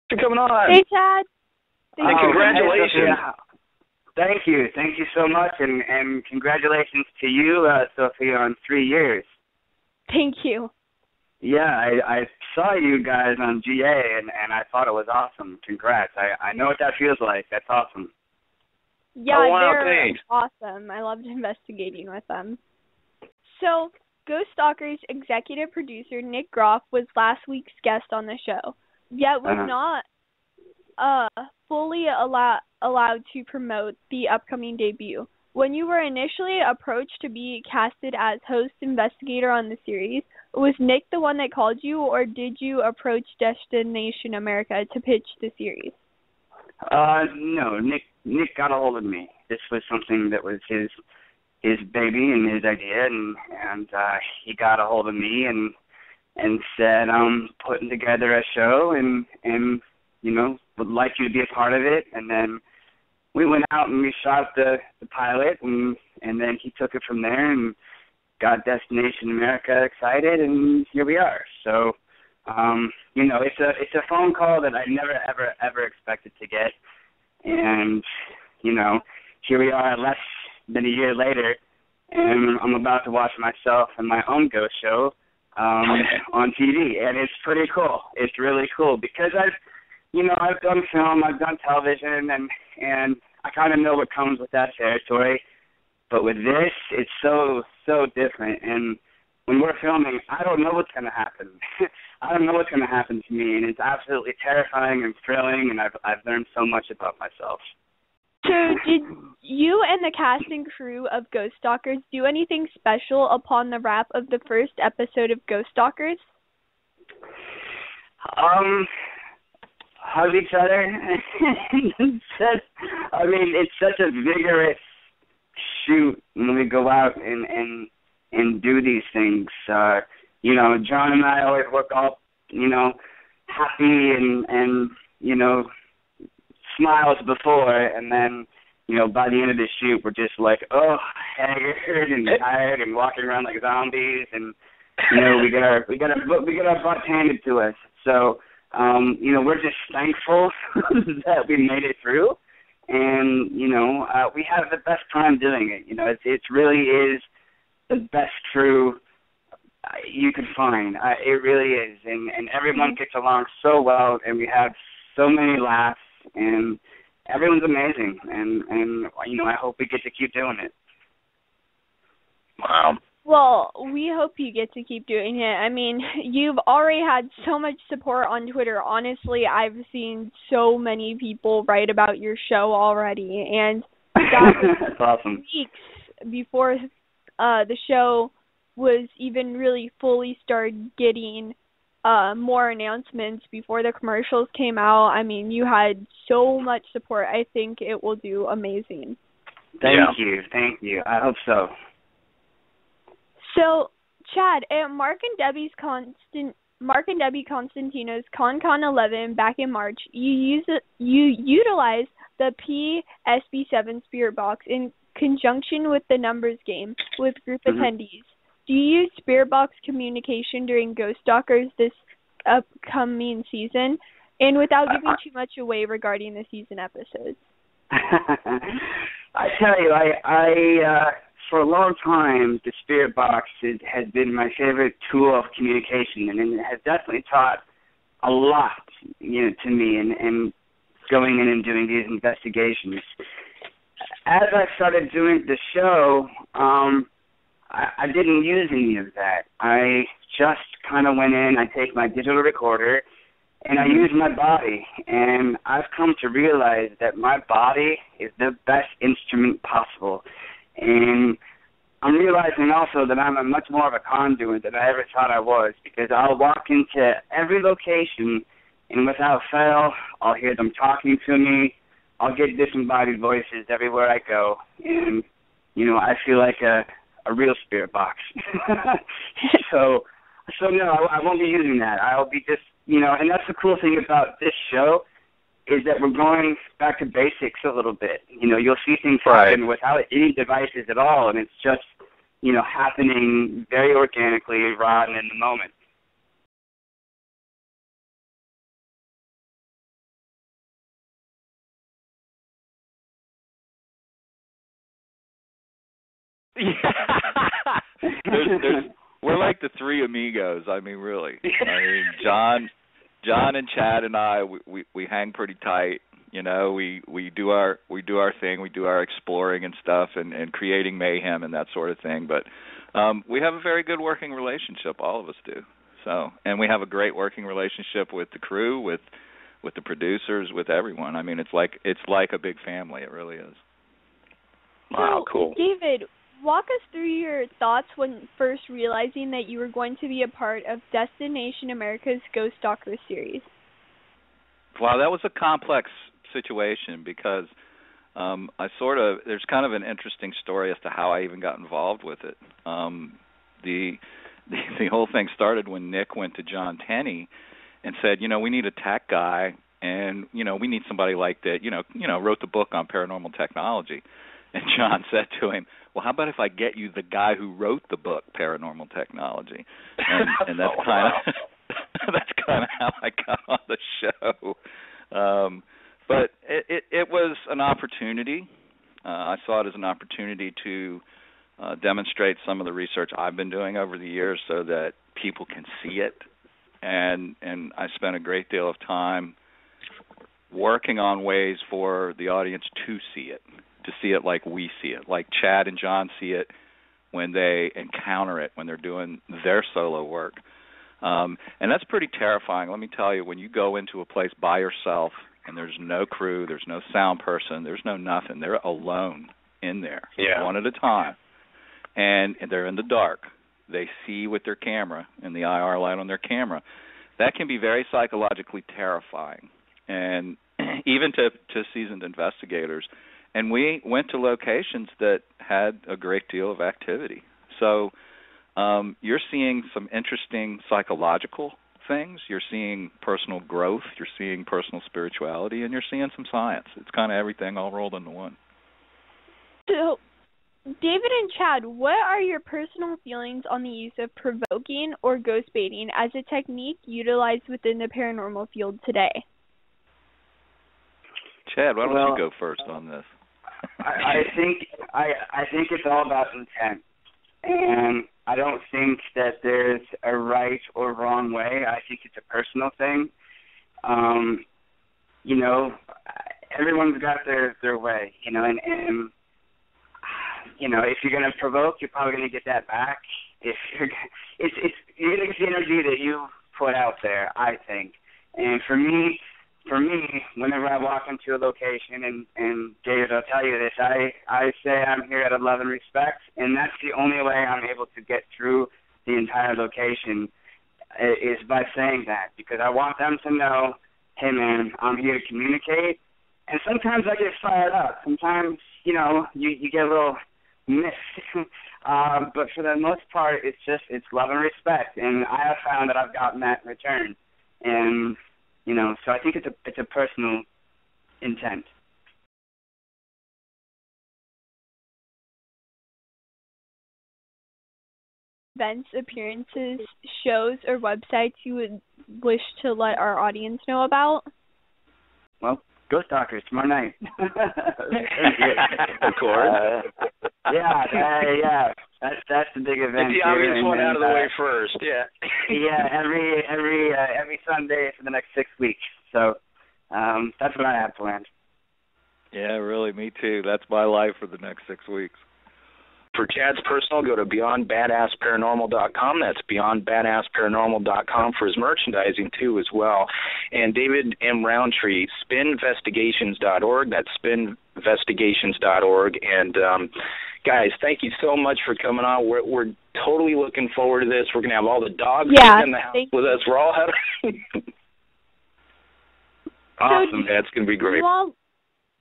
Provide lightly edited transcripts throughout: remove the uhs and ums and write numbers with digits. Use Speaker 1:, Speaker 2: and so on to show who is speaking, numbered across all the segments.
Speaker 1: for coming on.
Speaker 2: Hey, Chad.
Speaker 1: Congratulations.
Speaker 3: Thank you. Thank you so much, and congratulations to you, Sophia, on 3 years.
Speaker 2: Thank you.
Speaker 3: Yeah, I saw you guys on GA, and I thought it was awesome. Congrats. I know what that feels like. That's awesome.
Speaker 2: Yeah,
Speaker 1: Oh, wow,
Speaker 2: they're
Speaker 1: thanks.
Speaker 2: awesome. I loved investigating with them. So, Ghost Stalkers executive producer Nick Groff was last week's guest on the show, yet was not fully allowed to promote the upcoming debut. When you were initially approached to be casted as host investigator on the series, was Nick the one that called you, or did you approach Destination America to pitch the series?
Speaker 3: No, Nick got a hold of me. This was something that was his baby and his idea, and he got a hold of me and said, I'm putting together a show and you know, would like you to be a part of it. And then we went out and we shot the pilot, and then he took it from there and got Destination America excited, and here we are. So, you know, it's a phone call that I never, ever expected to get. And, you know, here we are less than a year later, and I'm about to watch myself and my own ghost show on TV, and it's pretty cool. It's really cool because I've done film, I've done television, and I kind of know what comes with that territory. But with this, it's so different. And when we're filming, I don't know what's going to happen. I don't know what's going to happen to me, and it's absolutely terrifying and thrilling, and I've learned so much about myself.
Speaker 2: So did you and the cast and crew of Ghost Stalkers do anything special upon the wrap of the first episode of Ghost Stalkers?
Speaker 3: Hug each other. I mean, it's such a vigorous shoot when we go out and do these things. You know, John and I always look all, you know, happy and you know, smiles before, and then, you know, by the end of the shoot, we're just like, oh, haggard and tired and walking around like zombies, and you know, we get our butts handed to us. So, you know, we're just thankful that we made it through, and you know, we have the best time doing it. You know, it really is the best crew you could find. It really is, and everyone gets along so well, and we have so many laughs, and everyone's amazing, and you know, I hope we get to keep doing it.
Speaker 1: Wow.
Speaker 2: Well, we hope you get to keep doing it. I mean, you've already had so much support on Twitter. Honestly, I've seen so many people write about your show already, and that was
Speaker 3: That's awesome.
Speaker 2: Weeks before the show was even really fully started getting more announcements, before the commercials came out. I mean, you had so much support. I think it will do amazing.
Speaker 3: Thank you. I hope so.
Speaker 2: So, Chad, at Mark and Debbie Constantino's ConCon 11 back in March, you utilized the PSB7 Spirit Box in conjunction with the numbers game with group attendees. Do you use Spirit Box communication during Ghost Stalkers this upcoming season? And without giving too much away regarding the season episodes.
Speaker 3: I tell you, I for a long time, the Spirit Box has been my favorite tool of communication, and it has definitely taught a lot, you know, to me, and going in and doing these investigations. As I started doing the show, I didn't use any of that. I just kind of went in, I take my digital recorder, and I use my body, and I've come to realize that my body is the best instrument possible. And I'm realizing also that I'm much more of a conduit than I ever thought I was, because I'll walk into every location, and without fail, I'll hear them talking to me. I'll get disembodied voices everywhere I go, and, you know, I feel like a real spirit box. So no, I won't be using that. I'll be just, you know, and that's the cool thing about this show, is that we're going back to basics a little bit. You know, you'll see things happen without any devices at all, and it's just, you know, happening very organically, raw, and in the moment.
Speaker 4: We're like the three amigos. I mean, really. I mean, John and Chad and I, we hang pretty tight. You know, we do our thing. We do our exploring and stuff, and creating mayhem and that sort of thing. But we have a very good working relationship. All of us do. So, and we have a great working relationship with the crew, with the producers, with everyone. I mean, it's like a big family. It really is.
Speaker 1: Wow, cool.
Speaker 2: David, walk us through your thoughts when first realizing that you were going to be a part of Destination America's Ghost Stalkers series.
Speaker 4: Wow, that was a complex situation because there's kind of an interesting story as to how I even got involved with it. The whole thing started when Nick went to John Tenney and said, we need a tech guy, and we need somebody like that, wrote the book on paranormal technology. And John said to him, well, how about if I get you the guy who wrote the book, Paranormal Technology? And that's kind of how I got on the show. But it was an opportunity. I saw it as an opportunity to demonstrate some of the research I've been doing over the years so that people can see it. And I spent a great deal of time working on ways for the audience to see it like we see it, like Chad and John see it when they encounter it, when they're doing their solo work. And that's pretty terrifying. Let me tell you, when you go into a place by yourself and there's no crew, there's no sound person, there's no nothing, they're alone in there, one at a time, and they're in the dark. They see with their camera and the IR light on their camera. That can be very psychologically terrifying, and even to seasoned investigators. And we went to locations that had a great deal of activity. So you're seeing some interesting psychological things. You're seeing personal growth. You're seeing personal spirituality. And you're seeing some science. It's kind of everything all rolled into one.
Speaker 2: So, David and Chad, what are your personal feelings on the use of provoking or ghost baiting as a technique utilized within the paranormal field today?
Speaker 4: Chad, why don't you go first on this?
Speaker 3: I think it's all about intent, and I don't think that there's a right or wrong way. I think it's a personal thing. Everyone's got their way, and if you're going to provoke, you're probably going to get that back. If you're going to get the energy that you put out there, I think. And for me, whenever I walk into a location, and David, I'll tell you this, I say I'm here out of love and respect, and that's the only way I'm able to get through the entire location is by saying that, because I want them to know, hey, man, I'm here to communicate. And sometimes I get fired up. Sometimes, you get a little missed. But for the most part, it's love and respect, and I have found that I've gotten that in return. And so I think it's a personal intent.
Speaker 2: Events, appearances, shows, or websites you would wish to let our audience know about?
Speaker 3: Well, Ghost Stalkers tomorrow night.
Speaker 1: Of course.
Speaker 3: Yeah. That's the big event.
Speaker 1: Get the obvious one out of the way first. Yeah.
Speaker 3: Every Sunday for the next 6 weeks. So that's what I have planned.
Speaker 4: Yeah, really, me too. That's my life for the next 6 weeks.
Speaker 1: For Chad's personal, go to BeyondBadassParanormal.com. That's BeyondBadassParanormal.com for his merchandising, too, as well. And David M. Rountree, SpinVestigations.org. That's SpinVestigations.org. And, guys, thank you so much for coming on. We're totally looking forward to this. We're going to have all the dogs in the house with us. We're all having awesome. That's going to be great.
Speaker 2: You all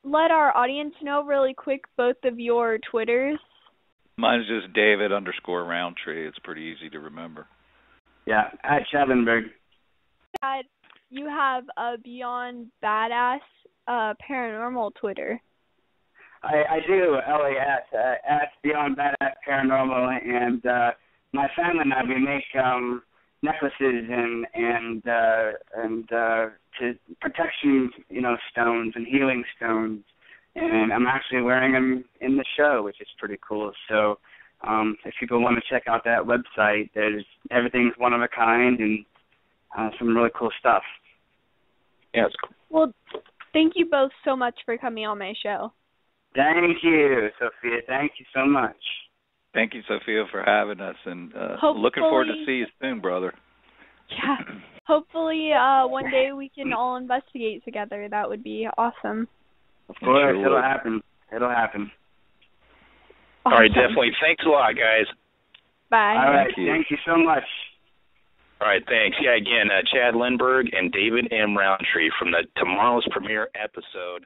Speaker 2: let our audience know really quick both of your Twitters.
Speaker 4: Mine's just David_Rountree. It's pretty easy to remember.
Speaker 3: Yeah, at LINDBERG.
Speaker 2: Chad, you have a Beyond Badass Paranormal Twitter.
Speaker 3: I do, LAS, at Beyond Badass Paranormal, and my family and I, we make necklaces and to protection, stones and healing stones. And I'm actually wearing them in the show, which is pretty cool. So if people want to check out that website, everything's one of a kind and some really cool stuff.
Speaker 1: Yeah, it's cool.
Speaker 2: Well, thank you both so much for coming on my show.
Speaker 3: Thank you, Sophia. Thank you so much.
Speaker 4: Thank you, Sophia, for having us, and
Speaker 2: Hopefully,
Speaker 4: looking forward to see you soon, brother.
Speaker 2: Yeah. Hopefully, one day we can all investigate together. That would be awesome.
Speaker 3: Of course,
Speaker 4: Sure
Speaker 3: it'll
Speaker 4: would.
Speaker 3: happen. It'll happen.
Speaker 2: Awesome.
Speaker 1: All right, definitely. Thanks a lot, guys.
Speaker 2: Bye.
Speaker 3: All right,
Speaker 4: Thank you
Speaker 3: so much.
Speaker 1: All right, thanks. Yeah, again, Chad Lindberg and David M. Rountree from the tomorrow's premiere episode